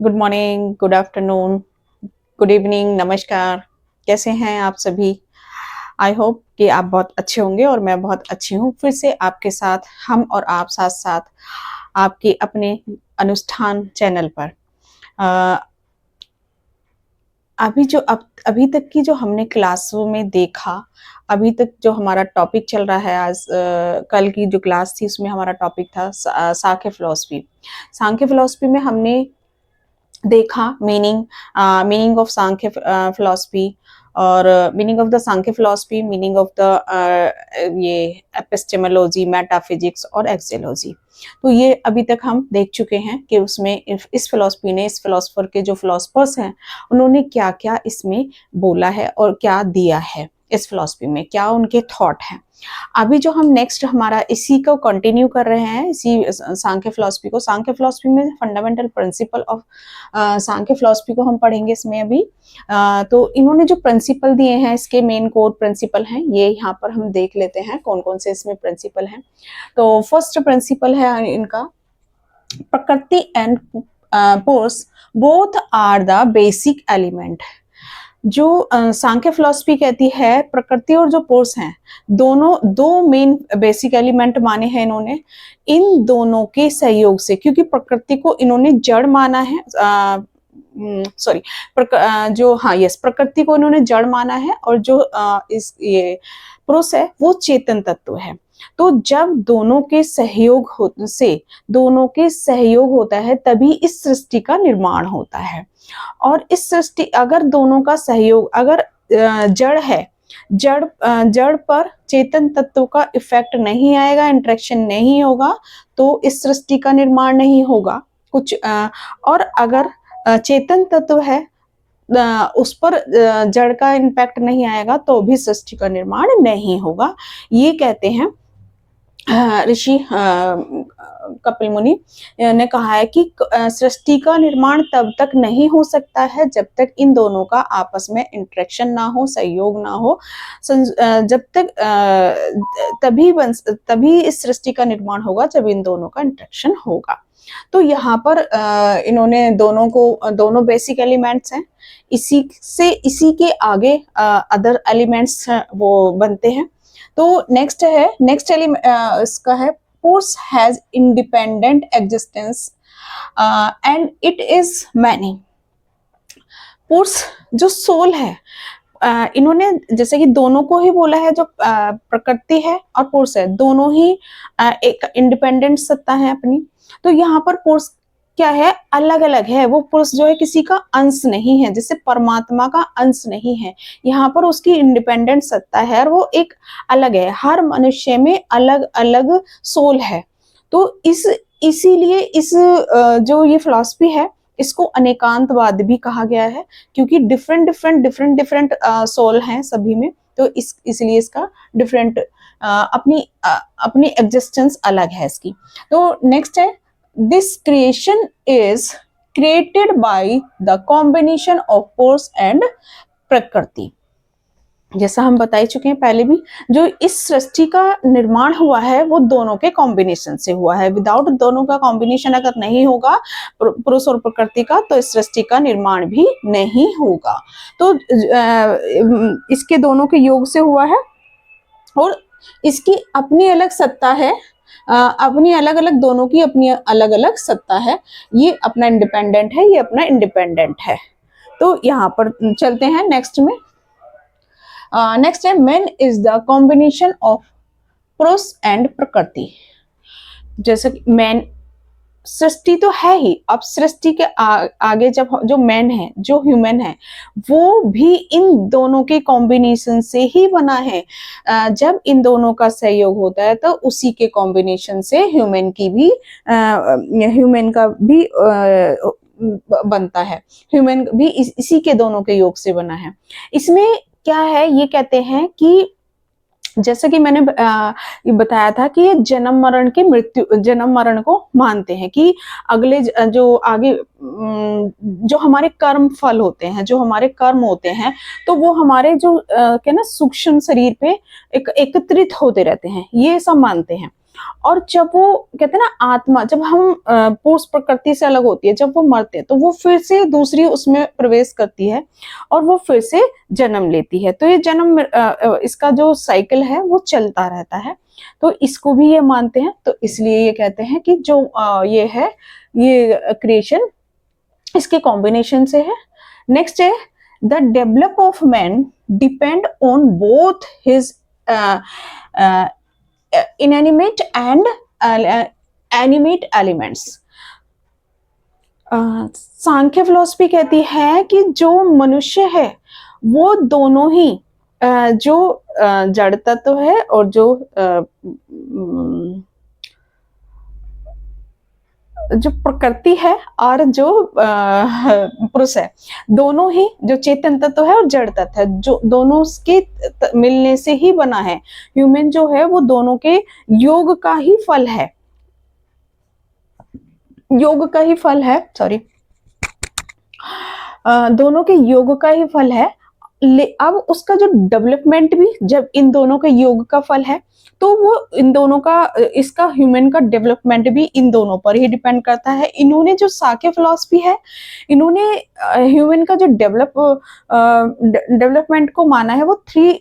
Good morning, good afternoon, good evening, नमस्कार। कैसे हैं आप सभी? आई होप कि आप बहुत अच्छे होंगे और मैं बहुत अच्छी हूँ। फिर से आपके साथ हम और आप साथ-साथ आपके अपने अनुष्ठान चैनल पर। अ, अभी तक की जो हमने क्लासों में देखा, अभी तक जो हमारा टॉपिक चल रहा है कल की जो क्लास थी उसमें हमारा टॉपिक था सांख्य फिलॉसफी। सांख्य फिलॉसफी में हमने देखा मीनिंग ऑफ सांख्य फिलॉसफी और meaning of the Sankhya philosophy, meaning of the ये एपिस्टेमोलॉजी, मेटाफिजिक्स और एक्सियोलॉजी। तो ये अभी तक हम देख चुके हैं कि उसमें इस फिलॉसफी ने, इस फिलॉसफर के जो फिलॉसफर्स हैं उन्होंने क्या क्या इसमें बोला है और क्या दिया है, इस फिलॉसफी में क्या उनके थॉट हैं। अभी जो हम नेक्स्ट हमारा इसी को कंटिन्यू कर रहे हैं, इसी सांख्य फिलॉसफी में fundamental principle of Samkhya philosophy को हम पढ़ेंगे इसमें अभी। तो इन्होंने जो प्रिंसिपल दिए हैं, इसके मेन कोर प्रिंसिपल हैं, ये यहाँ पर हम देख लेते हैं कौन कौन से इसमें प्रिंसिपल हैं। तो फर्स्ट प्रिंसिपल है इनका, prakriti and force both are the basic element. जो सांख्य फिलॉसफी कहती है प्रकृति और जो फोर्स हैं दोनों दो मेन बेसिक एलिमेंट माने हैं इन्होंने, इन दोनों के सहयोग से, क्योंकि प्रकृति को इन्होंने जड़ माना है, सॉरी जो हाँ यस प्रकृति को इन्होंने जड़ माना है और जो इस ये पुरुष है वो चेतन तत्व है। तो जब दोनों के सहयोग होता है तभी इस सृष्टि का निर्माण होता है। और इस सृष्टि अगर दोनों का सहयोग, अगर जड़ है, जड़ पर चेतन तत्व का इफेक्ट नहीं आएगा, इंटरेक्शन नहीं होगा, तो इस सृष्टि का निर्माण नहीं होगा कुछ। और अगर चेतन तत्व है उस पर जड़ का इम्पैक्ट नहीं आएगा तो भी सृष्टि का निर्माण नहीं होगा। ये कहते हैं ऋषि कपिल मुनि ने कहा है कि सृष्टि का निर्माण तब तक नहीं हो सकता है जब तक इन दोनों का आपस में इंटरेक्शन ना हो, सहयोग ना हो। जब तक तभी इस सृष्टि का निर्माण होगा जब इन दोनों का इंटरेक्शन होगा। तो यहाँ पर इन्होंने दोनों बेसिक एलिमेंट्स हैं, इसी के आगे अदर एलिमेंट्स वो बनते हैं। तो नेक्स्ट एलिमेंट इसका है, force has independent existence and it is many। Force जो सोल है, इन्होंने जैसे कि दोनों को ही बोला है, जो प्रकृति है और फोर्स है दोनों ही एक इंडिपेंडेंट सत्ता है अपनी। तो यहाँ पर फोर्स क्या है, अलग अलग है। वो पुरुष जो है किसी का अंश नहीं है, जैसे परमात्मा का अंश नहीं है, यहाँ पर उसकी इंडिपेंडेंट सत्ता है और वो एक अलग है। हर मनुष्य में अलग अलग सोल है। तो इसीलिए जो ये फिलॉसफी है इसको अनेकांतवाद भी कहा गया है, क्योंकि डिफरेंट सोल हैं सभी में। तो इसलिए इसका डिफरेंट अपनी एग्जिस्टेंस अलग है इसकी। तो नेक्स्ट है, this creation is created by the combination of force and प्रकृति। जैसा हम बता ही चुके हैं पहले भी, जो इस सृष्टि का निर्माण हुआ है वो दोनों के कॉम्बिनेशन से हुआ है। विदाउट दोनों का कॉम्बिनेशन अगर नहीं होगा, पुरुष और प्रकृति का, तो इस सृष्टि का निर्माण भी नहीं होगा। तो इसके दोनों के योग से हुआ है और इसकी अपनी अलग सत्ता है, अपनी अलग अलग, दोनों की अपनी अलग अलग सत्ता है। ये अपना इंडिपेंडेंट है, ये अपना इंडिपेंडेंट है। तो यहाँ पर चलते हैं नेक्स्ट में। नेक्स्ट है, man is the combination of पुरुष एंड प्रकृति। जैसे कि मैन सृष्टि तो है ही, अब सृष्टि के आगे जब जो मैन है, जो ह्यूमन है, वो भी इन दोनों के कॉम्बिनेशन से ही बना है। जब इन दोनों का सहयोग होता है तो उसी के कॉम्बिनेशन से ह्यूमन का भी बनता है। ह्यूमन भी इसी के दोनों के योग से बना है। इसमें क्या है, ये कहते हैं कि जैसे कि मैंने ये बताया था कि ये जन्म मरण को मानते हैं कि अगले जो आगे जो हमारे कर्म फल होते हैं, जो हमारे कर्म होते हैं, तो वो हमारे जो क्या ना सूक्ष्म शरीर पे एकत्रित होते रहते हैं, ये सब मानते हैं। और जब वो कहते हैं ना आत्मा, जब हम पुरुष प्रकृति से अलग होती है, जब वो मरते हैं तो वो फिर से दूसरी उसमें प्रवेश करती है और वो फिर से जन्म लेती है। तो ये जन्म इसका जो साइकिल है वो चलता रहता है। तो इसको भी ये मानते हैं, तो इसलिए ये कहते हैं कि जो ये है, ये क्रिएशन इसके कॉम्बिनेशन से है। नेक्स्ट है the develop of man depend on both his inanimate and animate elements. Sankhya philosophy कहती है कि जो मनुष्य है वो दोनों ही जो जड़ तत्व है और जो प्रकृति है और जो पुरुष है, दोनों ही जो चेतन तत्व है और जड़ तत्व है, जो दोनों के मिलने से ही बना है। ह्यूमन जो है वो दोनों के योग का ही फल है, योग का ही फल है, सॉरी, दोनों के योग का ही फल है। अब उसका जो डेवलपमेंट भी जब इन दोनों के योग का फल है, तो वो इन दोनों का, इसका ह्यूमन का डेवलपमेंट भी इन दोनों पर ही डिपेंड करता है। इन्होंने जो सांख्य फिलॉसफी है, इन्होंने ह्यूमन का जो डेवलपमेंट को माना है वो 3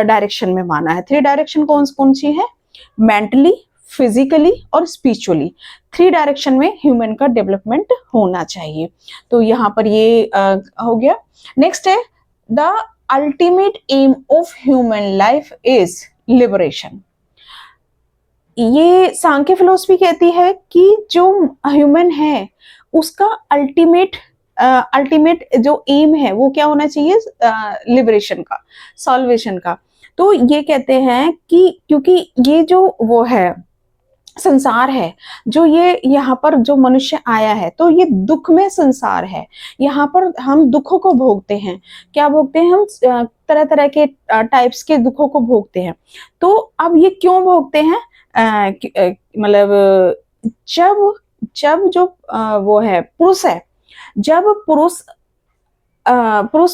डायरेक्शन में माना है। 3 डायरेक्शन कौन कौन सी है? मेंटली, फिजिकली और स्पिरिचुअली, 3 डायरेक्शन में ह्यूमन का डेवलपमेंट होना चाहिए। तो यहाँ पर ये हो गया। नेक्स्ट है the ultimate aim of human life is liberation. ये सांख्य फिलॉसफी कहती है कि जो ह्यूमन है उसका अल्टीमेट जो एम है वो क्या होना चाहिए? लिबरेशन का, सॉल्वेशन का। तो ये कहते हैं कि क्योंकि ये जो वो है संसार है, जो ये यहाँ पर जो मनुष्य आया है, तो ये दुख में संसार है। यहाँ पर हम दुखों को भोगते हैं। क्या भोगते हैं हम? तरह तरह के टाइप्स के दुखों को भोगते हैं। तो अब ये क्यों भोगते हैं? मतलब जब जो वो है पुरुष है, जब पुरुष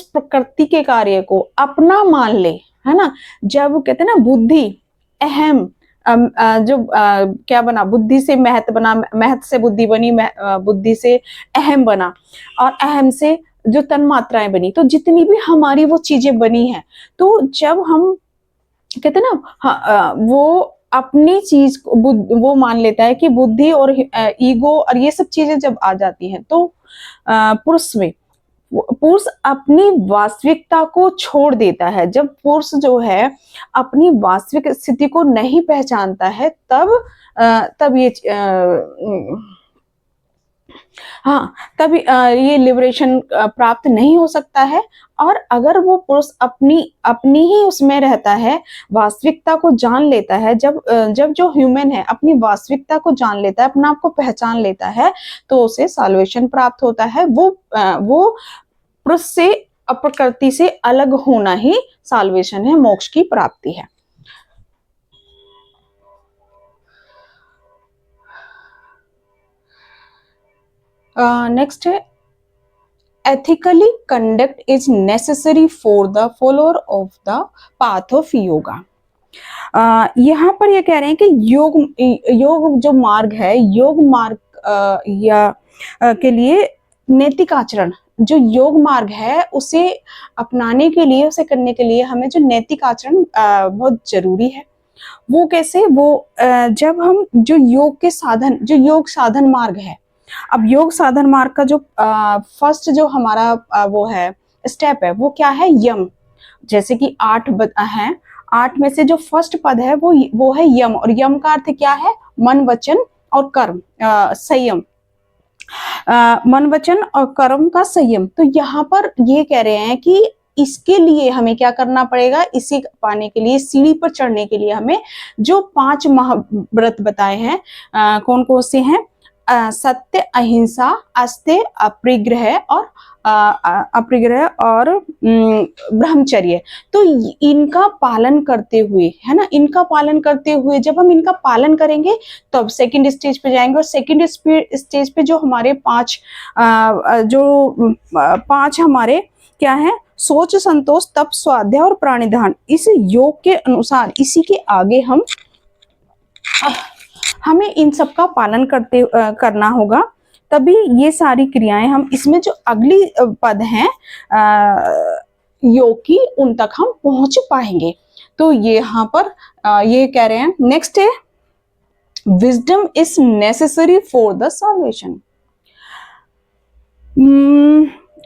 प्रकृति के कार्य को अपना मान ले, है ना, जब कहते हैं ना बुद्धि अहम, जो क्या बना, बुद्धि से महत बना, महत से बुद्धि बनी, बुद्धि से अहम बना और अहम से जो तन मात्राएं बनी, तो जितनी भी हमारी वो चीजें बनी है, तो जब हम कहते हैं ना, हाँ, वो अपनी चीज को वो मान लेता है कि बुद्धि और ईगो और ये सब चीजें जब आ जाती हैं, तो पुरुष अपनी वास्तविकता को छोड़ देता है। जब पुरुष जो है अपनी वास्तविक स्थिति को नहीं पहचानता है, तब ये लिबरेशन प्राप्त नहीं हो सकता है। और अगर वो पुरुष अपनी ही उसमें रहता है, वास्तविकता को जान लेता है, जब जो ह्यूमन है अपनी वास्तविकता को जान लेता है, अपना आप को पहचान लेता है, तो उसे सॉल्वेशन प्राप्त होता है। वो पुरुष से, प्रकृति से अलग होना ही सॉल्वेशन है, मोक्ष की प्राप्ति है। नेक्स्ट है ethically conduct is necessary for the follower of the path of yoga। यहाँ पर ये कह रहे हैं कि योग जो मार्ग है, योग मार्ग के लिए नैतिक आचरण, जो योग मार्ग है उसे अपनाने के लिए, उसे करने के लिए हमें जो नैतिक आचरण बहुत जरूरी है। वो कैसे? वो जब हम जो योग के साधन, जो योग साधन मार्ग है, अब योग साधन मार्ग का जो फर्स्ट जो हमारा वो है स्टेप है, वो क्या है? यम। जैसे कि 8 है, 8 में से जो फर्स्ट पद है वो है यम, और यम का अर्थ क्या है? मन, वचन और कर्म, संयम, मन, वचन और कर्म का संयम। तो यहाँ पर ये कह रहे हैं कि इसके लिए हमें क्या करना पड़ेगा? इसी पाने के लिए, सीढ़ी पर चढ़ने के लिए हमें जो 5 महाव्रत बताए हैं, कौन कौन से हैं? सत्य, अहिंसा, अस्तेय, अपरिग्रह और ब्रह्मचर्य। तो इनका पालन करते हुए, है ना, इनका पालन करते हुए जब हम इनका पालन करेंगे तब सेकंड स्टेज पे जाएंगे। और सेकंड स्टेज पे जो हमारे 5 हमारे क्या है? सोच, संतोष, तप, स्वाध्याय और प्राणिधान। इस योग के अनुसार इसी के आगे हम हमें इन सब का पालन करना होगा, तभी ये सारी क्रियाएं हम इसमें जो अगली पद हैं योग की, उन तक हम पहुंच पाएंगे। तो ये यहाँ पर ये कह रहे हैं, नेक्स्ट है wisdom is necessary for the solvation.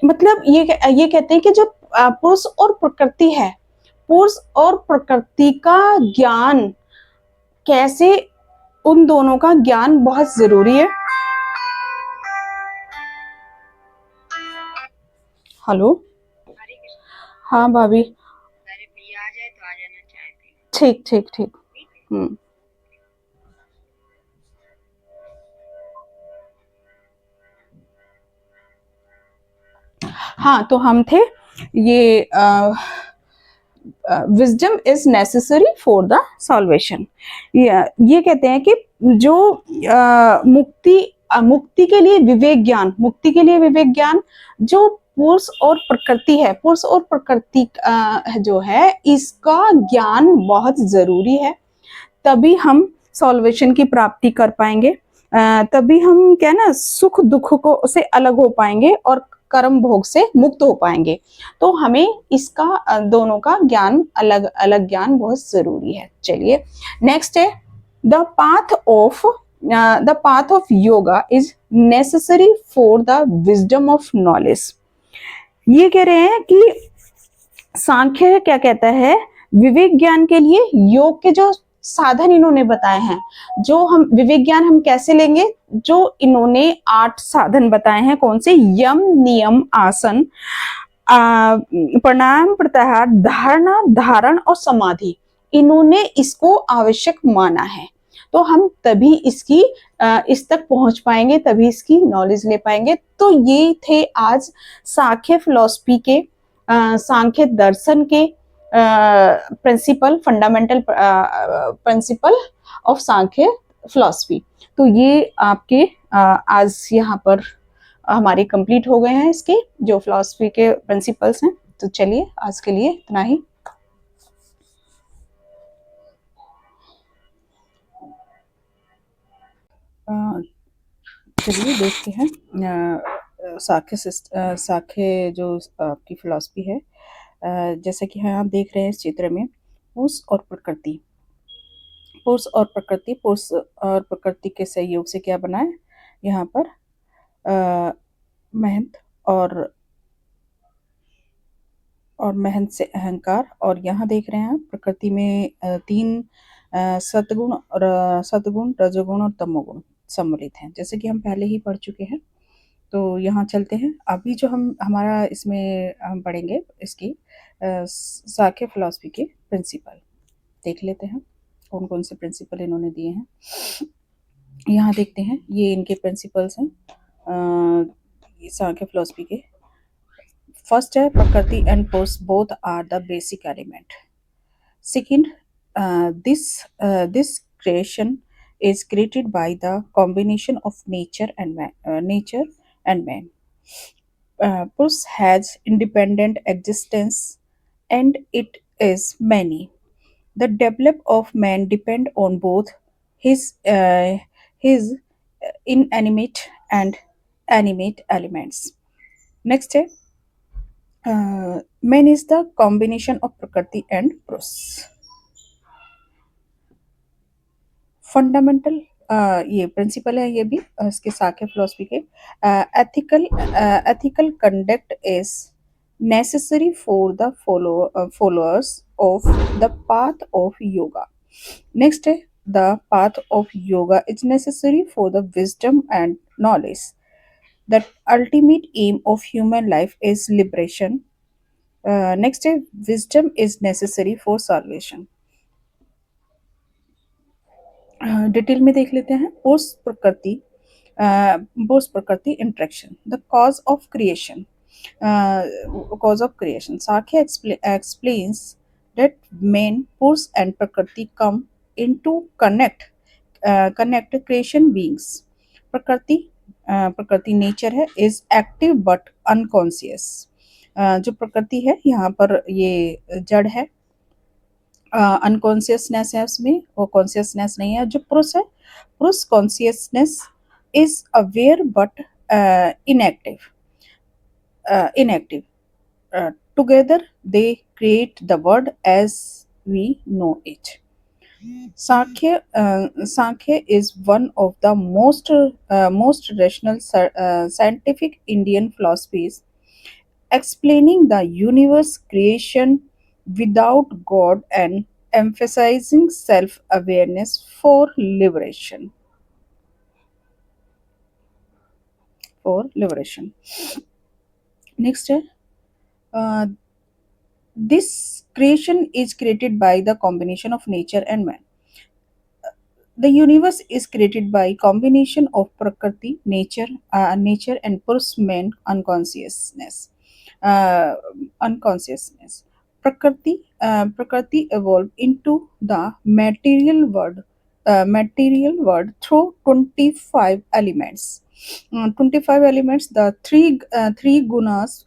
मतलब ये कहते हैं कि जो पुरुष और प्रकृति है, पुरुष और प्रकृति का ज्ञान कैसे, उन दोनों का ज्ञान बहुत जरूरी है। हेलो, हाँ भाभी, ठीक ठीक ठीक। हाँ, तो हम थे ये wisdom is necessary for the solvation. ये कहते हैं कि जो मुक्ति के लिए विवेक ज्ञान, मुक्ति के लिए विवेक ज्ञान जो पुरुष और प्रकृति है, पुरुष और प्रकृति जो है, इसका ज्ञान बहुत जरूरी है, तभी हम सॉल्वेशन की प्राप्ति कर पाएंगे, तभी हम क्या ना सुख दुख को से अलग हो पाएंगे और कर्म भोग से मुक्त हो पाएंगे। तो हमें इसका दोनों का ज्ञान, अलग अलग ज्ञान बहुत जरूरी है। चलिए नेक्स्ट है the path of yoga is necessary for the wisdom of knowledge. ये कह रहे हैं कि सांख्य क्या कहता है, विवेक ज्ञान के लिए योग के जो साधन इन्होंने बताए हैं, जो हम विवेक ज्ञान हम कैसे लेंगे, जो इन्होंने 8 साधन बताए हैं, कौन से, यम नियम आसन प्राणायाम प्रत्याहार धारणा धारण और समाधि, इन्होंने इसको आवश्यक माना है। तो हम तभी इसकी इस तक पहुंच पाएंगे, तभी इसकी नॉलेज ले पाएंगे। तो ये थे आज सांख्य फिलॉसफी के, सांख्य दर्शन के principle, fundamental principle of Samkhya philosophy. तो ये आपके आज यहाँ पर हमारे कंप्लीट हो गए हैं इसके जो फिलॉसफी के प्रिंसिपल्स हैं। तो चलिए आज के लिए इतना ही। चलिए देखते हैं सांख्य जो आपकी फिलॉसफी है, जैसा कि हम देख रहे हैं इस चित्र में, पुरुष और प्रकृति, पुरुष और प्रकृति, पुरुष और प्रकृति के सहयोग से क्या बना है यहाँ पर, महंत और महंत से अहंकार, और यहाँ देख रहे हैं प्रकृति में 3 सतगुण रजोगुण और तमोगुण सम्मिलित हैं, जैसे कि हम पहले ही पढ़ चुके हैं। तो यहाँ चलते हैं, अभी जो हमारा इसमें हम पढ़ेंगे इसकी सांख्य फिलॉसफी के प्रिंसिपल देख लेते हैं, कौन कौन से प्रिंसिपल इन्होंने दिए हैं। यहाँ देखते हैं, ये इनके प्रिंसिपल्स हैं सांख्य फिलॉसफी के। फर्स्ट है prakriti and purusha both are the basic element. Second, this creation is created by the combination of nature and man. Puruष has independent existence and it is many. The develop of man depend on both his inanimate and animate elements. Next है man is the combination of prakriti and puruष. Fundamental ये principle है, ये भी इसके Sankhya philosophy के। Ethical conduct is necessary for the followers of the path of yoga. Next है the path of yoga is necessary for the wisdom and knowledge. The ultimate aim of human life is liberation. Next है wisdom is necessary for salvation. Detail में देख लेते हैं। Post prakriti interaction, the cause of creation, Sakya explains that men, Puruष and Prakriti come into connect creation beings. प्रकृति nature है, is active but unconscious. जो प्रकृति है यहाँ पर ये जड़ है, अनकॉन्शियसनेस है उसमें, वो कॉन्शियसनेस नहीं है। जो पुरुष है, पुरुष consciousness is aware but inactive, inactive. Together they create the world as we know it. Sankhya is one of the most rational scientific Indian philosophies, explaining the universe creation without God and emphasizing self-awareness for liberation. For liberation. Next, uh, this creation is created by the combination of nature and man. The universe is created by combination of Prakriti, nature and Purush-man unconsciousness. Uh, Unconsciousness. Prakriti evolved into the material world through 25 elements. 25 elements, the three guns,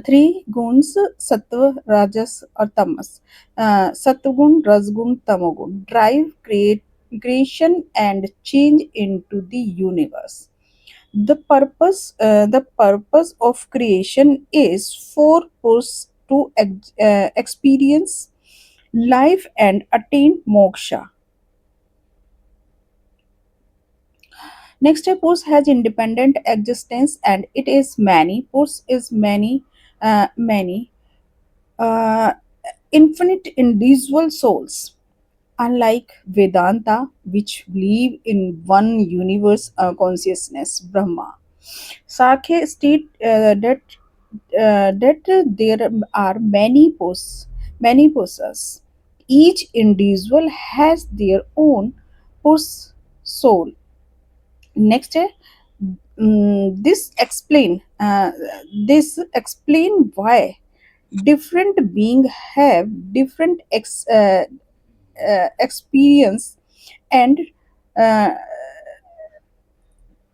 three guns, sattva, rajas, or tamas. Sattvagun, Rajgun, Tamogun drive creation and change into the universe. The purpose of creation is for us to experience life and attain moksha. Next, a force has independent existence and it is many. Force is many uh, infinite individual souls. Unlike Vedanta, which believe in one universe consciousness, Brahma, Sakya state that there are many poses. Each individual has their own pus soul. Next, this explain why different beings have different experience and uh,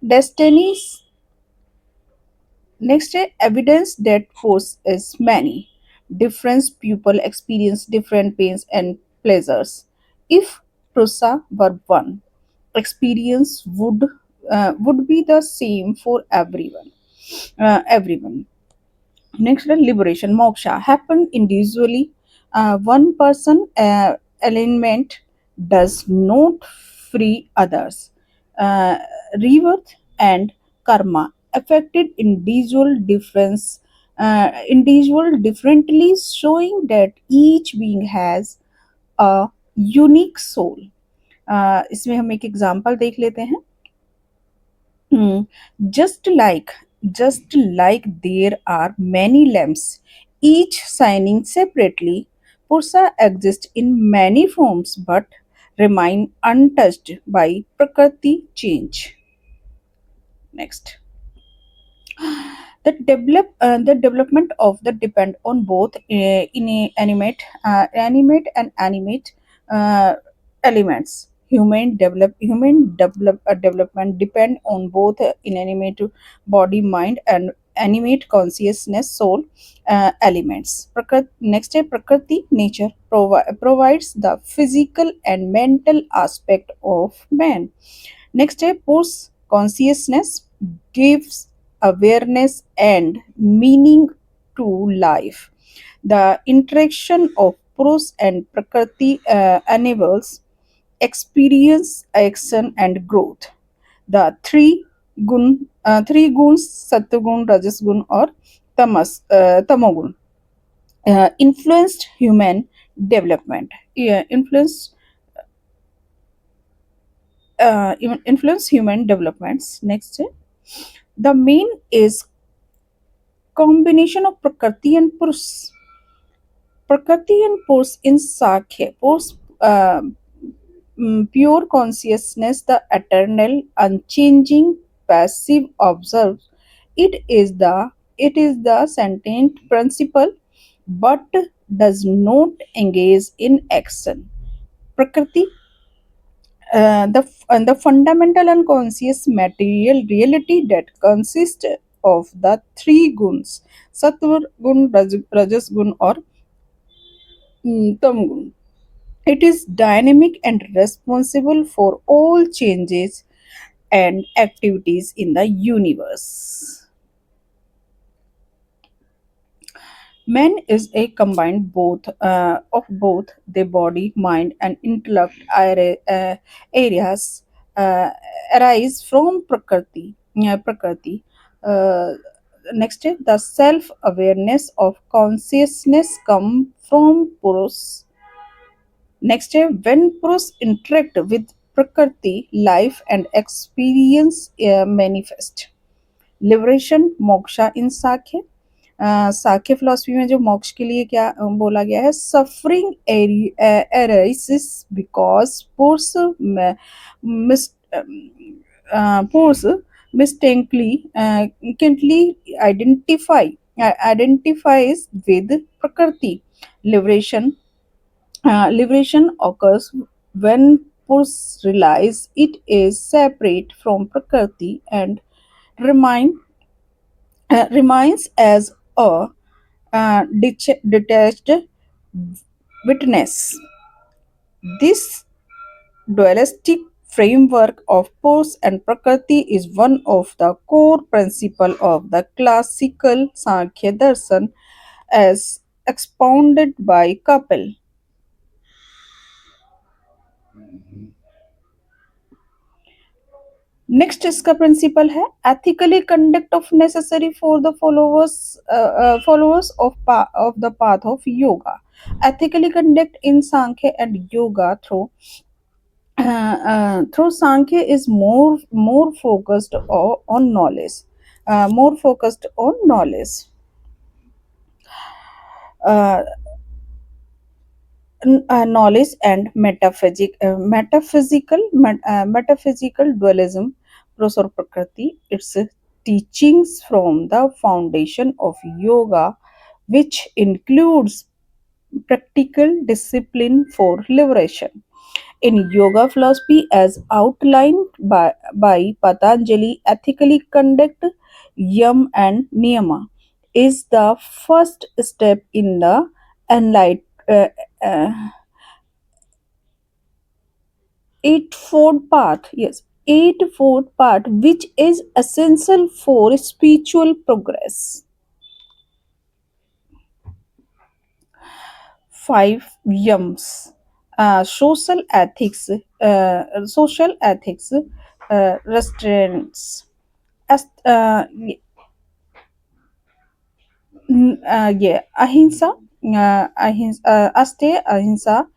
destinies. Next, evidence that force is many. Different people experience different pains and pleasures. If prosa were one, experience would be the same for everyone. Everyone. Next, liberation, moksha, happen individually. One person alignment does not free others. Uh, Rebirth and karma affected individual differently, showing that each being has a unique soul. इसमें हम एक example देख लेते हैं. Hmm. Just like just like there are many lamps, each shining separately, Pursa exists in many forms but remain untouched by Prakriti change. Next. The development of the depend on both animate and animate uh, elements. Development depend on both inanimate body, mind, and animate consciousness, soul elements. Next, Prakriti nature provides the physical and mental aspect of man. Next step post consciousness gives awareness and meaning to life. The interaction of Purush and Prakriti enables experience, action, and growth. The three guns, Satyagun, Rajasgun, or Tamogun, influenced human development. Influence human developments. Next, the main is combination of Prakriti and Purush. Prakriti and Purush in Sakya. Purush, pure consciousness, the eternal, unchanging, passive observe. It is the sentient principle, but does not engage in action. Prakriti, the fundamental unconscious material reality that consists of the three guns, sattva gun, rajas gun, or तमगुण. It is dynamic and responsible for all changes and activities in the universe. Man is a combined both of both the body, mind, and intellect areas uh, arise from Prakriti. Prakriti. Uh, Next, the self-awareness of consciousness come from Purus. Next, when Purus interact with Prakriti, life and experience manifest. Liberation moksha in Sankhya Sankhya philosophy में जो मोक्ष के लिए क्या बोला गया है suffering arises because miss force mistakenly can'tly identifies with prakriti liberation liberation occurs when Puruष realize it is separate from prakriti and remind remains as a detached witness. This dualistic framework of force and prakriti is one of the core principles of the classical Sankhya Darshan as expounded by Kapil. Next इसका principal है ethically conduct of necessary for the followers of the path of yoga ethically conduct in sankhya and yoga through sankhya is more focused on knowledge more focused on knowledge uh, knowledge and metaphysical dualism Professor Prakriti its teachings from the foundation of yoga which includes practical discipline for liberation in yoga philosophy as outlined by Patanjali ethically conduct yam and niyama is the first step in the enlightenment uh, eightfold path yes eightfold path which is essential for spiritual progress five yams social ethics restraints yeah, ahimsa, aste ahimsa,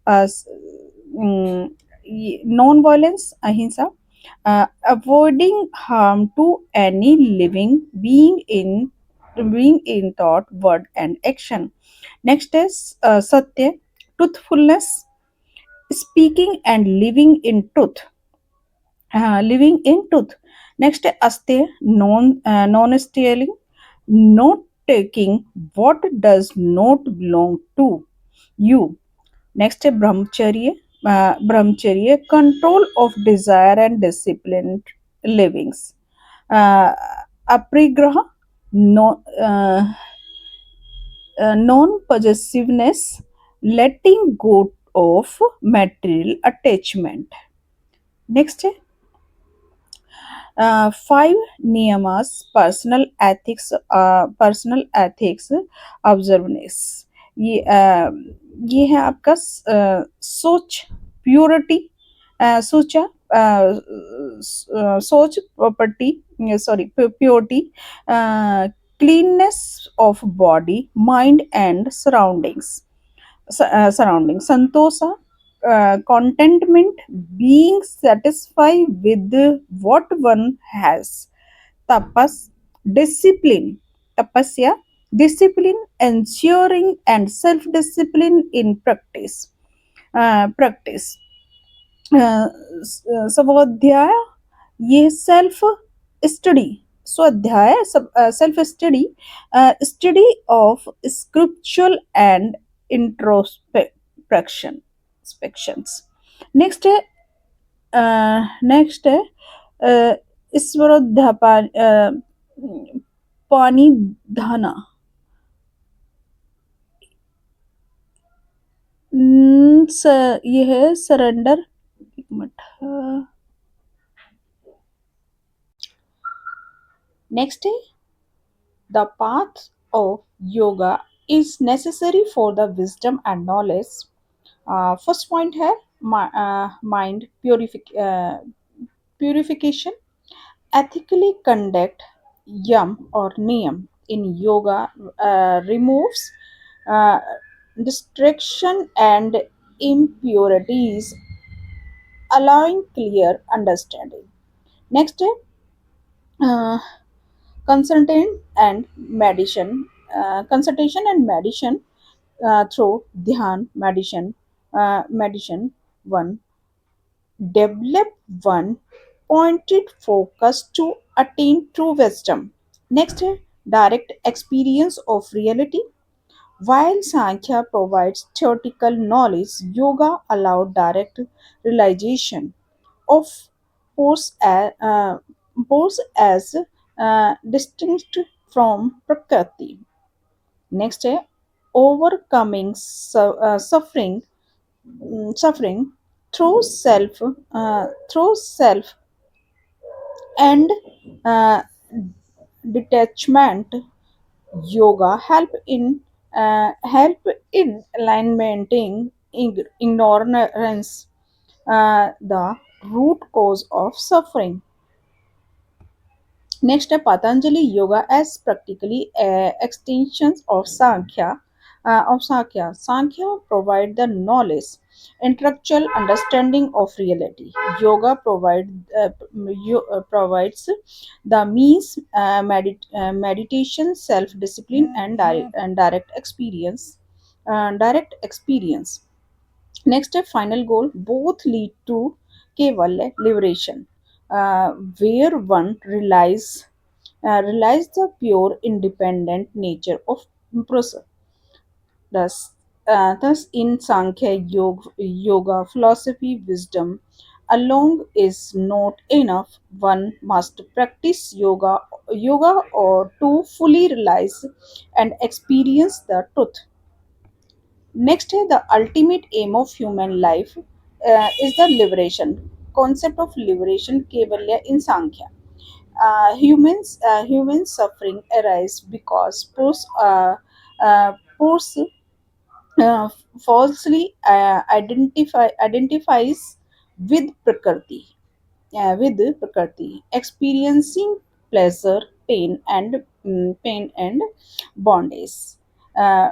as non-violence, ahimsa, avoiding harm to any living being in thought, word, and action. Next is satya, truthfulness, speaking and living in truth. Next aste non stealing, not taking what does not belong to you. Next brahmacharya control of desire and disciplined livings. uh, aprigraha no non possessiveness, letting go of material attachment. Next five niyamas personal ethics observance ये है आपका सोच purity सोचा सोच property sorry purity cleanness of body mind and surroundings santosa contentment being satisfied with what one has tapas discipline tapasya discipline ensuring and self discipline in practice svadhyaya ये self study svadhyaya self study study of scriptural and introspection स्पेक्शंस next है next है ईश्वरोध्यापा पानी धाना ये है surrender, एक मिनट। नेक्स्ट है the path of yoga is necessary for the wisdom and knowledge. First point है mind purification. Ethically conduct yam or niyam in yoga removes uh, distraction and impurities, allowing clear understanding. Next, uh, consultant and medicine. Consultation and medicine through dhyan medicine one develop one pointed focus to attain true wisdom. Next, direct experience of reality. While Sankhya provides theoretical knowledge, yoga allowed direct realization of force as distinct from prakriti. Next, overcoming suffering through self and uh, detachment. Yoga help in alignmenting ignorance, the root cause of suffering. Next, Patanjali Yoga as practically extensions of Sankhya. Sankhya provide the knowledge, intellectual understanding of reality. Yoga provides the means, meditation, self-discipline, and direct experience. Direct experience. Next step, final goal, both lead to Kevalya liberation, where one realize the pure independent nature of process. Thus, in Sankhya yoga philosophy, wisdom alone is not enough. One must practice yoga or to fully realize and experience the truth. Next है the ultimate aim of human life is the liberation. Concept of liberation kevalya in Sankhya. Humans suffering arise because force uh, falsely identifies with prakriti, experiencing pleasure, pain and bondage. Uh,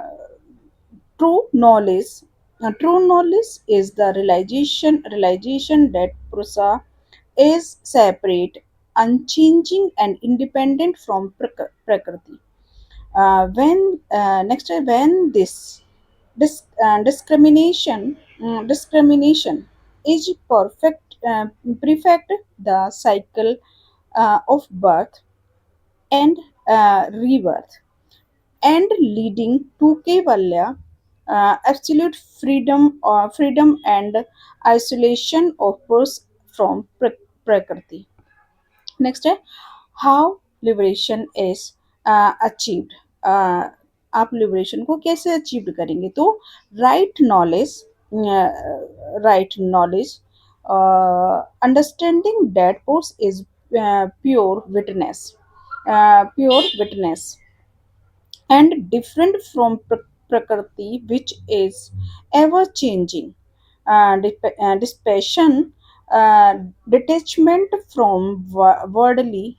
true knowledge is the realization that Prusa is separate, unchanging, and independent from Prakriti. When discrimination is perfect, the cycle of birth and rebirth and leading to Kevalya, absolute freedom and isolation of us from Prakriti. Next है how liberation is achieved. Uh, आप liberation को कैसे achieve करेंगे तो right knowledge understanding that force is pure witness and different from Prakriti, which is ever changing. Dispassion, detachment from worldly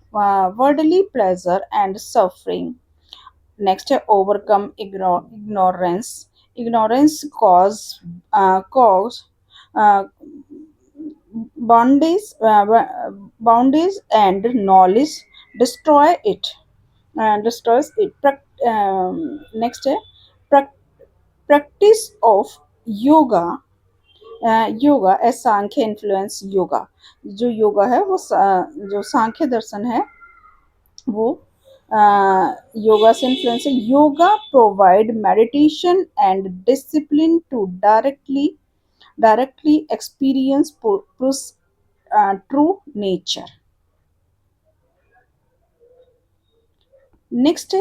pleasure and suffering. Next, overcome ignorance. Ignorance cause uh, bondage and knowledge destroy it destroys it. Next है prac- practice of yoga. Yoga as Samkhya influence yoga जो योगा है वो जो सांख्य दर्शन है वो योगा से influence है yoga provide meditation and discipline to directly experience true nature next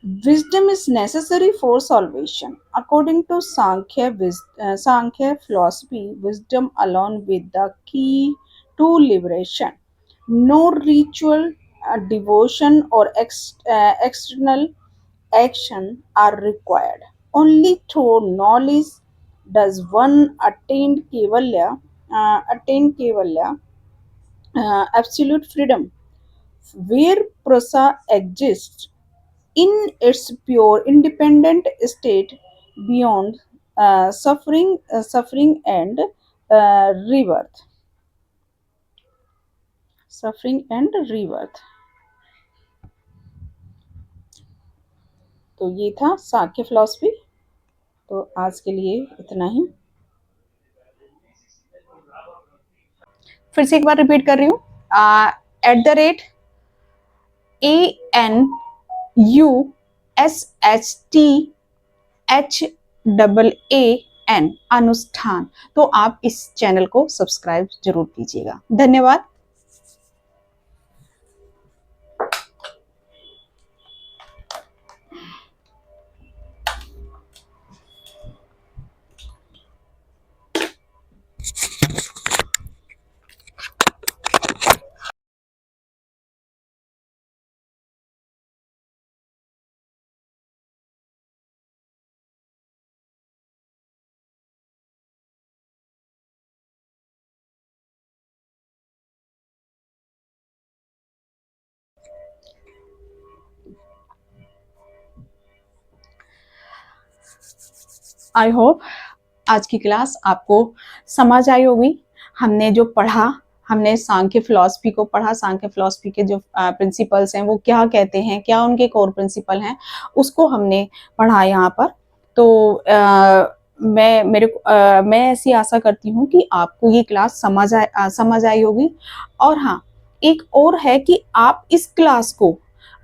Wisdom is necessary for salvation. According to Sankhya philosophy, wisdom alone with the key to liberation. No ritual, devotion, or external action are required. Only through knowledge does one attain Kevalya, absolute freedom. Where prasa exists in its pure independent state beyond suffering and rebirth. Suffering and rebirth. तो ये था Shakya philosophy. तो आज के लिए इतना ही। फिर से एक बार रिपीट कर रही हूँ, @ANUSHTHAAN अनुष्ठान। तो आप इस चैनल को सब्सक्राइब जरूर कीजिएगा। धन्यवाद। आई होप आज की क्लास आपको समझ आई होगी। हमने जो पढ़ा, हमने सांख्य फिलॉसफी को पढ़ा, सांख्य फिलॉसफी के जो प्रिंसिपल्स हैं वो क्या कहते हैं, क्या उनके कोर प्रिंसिपल हैं, उसको हमने पढ़ा यहाँ पर। तो मैं ऐसी आशा करती हूँ कि आपको ये क्लास समझ आई होगी। और हाँ, एक और है कि आप इस क्लास को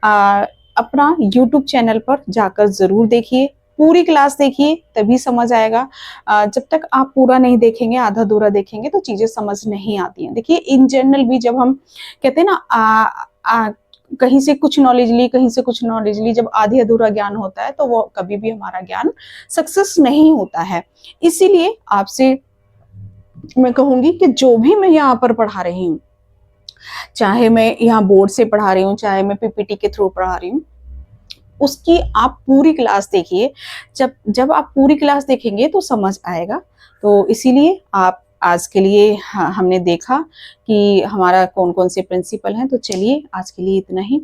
अपना YouTube चैनल पर जाकर जरूर देखिए, पूरी क्लास देखिए, तभी समझ आएगा। जब तक आप पूरा नहीं देखेंगे, आधा अधूरा देखेंगे तो चीजें समझ नहीं आती हैं। देखिए इन जनरल भी जब हम कहते हैं ना कहीं से कुछ नॉलेज ली, कहीं से कुछ नॉलेज ली, जब आधी अधूरा ज्ञान होता है तो वो कभी भी हमारा ज्ञान सक्सेस नहीं होता है। इसीलिए आपसे मैं कहूंगी कि जो भी मैं यहाँ पर पढ़ा रही हूँ, चाहे मैं यहाँ बोर्ड से पढ़ा रही हूँ, चाहे मैं पीपीटी के थ्रू पढ़ा रही हूँ, उसकी आप पूरी क्लास देखिए। जब आप पूरी क्लास देखेंगे तो समझ आएगा। तो इसीलिए आप आज के लिए हमने देखा कि हमारा कौन कौन से प्रिंसिपल हैं। तो चलिए आज के लिए इतना ही।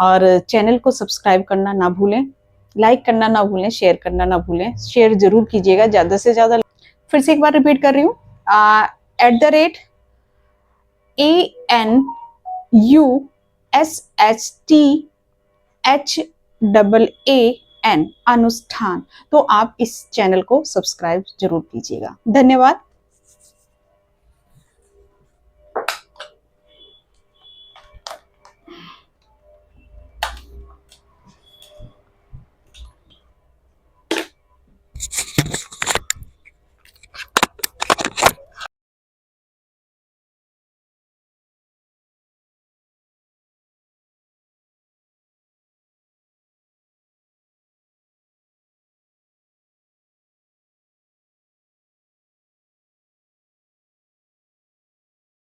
और चैनल को सब्सक्राइब करना ना भूलें, लाइक करना ना भूलें, शेयर करना ना भूलें। शेयर जरूर कीजिएगा ज़्यादा से ज़्यादा। फिर से एक बार रिपीट कर रही हूँ, @ANUSHTHAAN अनुष्ठान। तो आप इस चैनल को सब्सक्राइब जरूर कीजिएगा। धन्यवाद।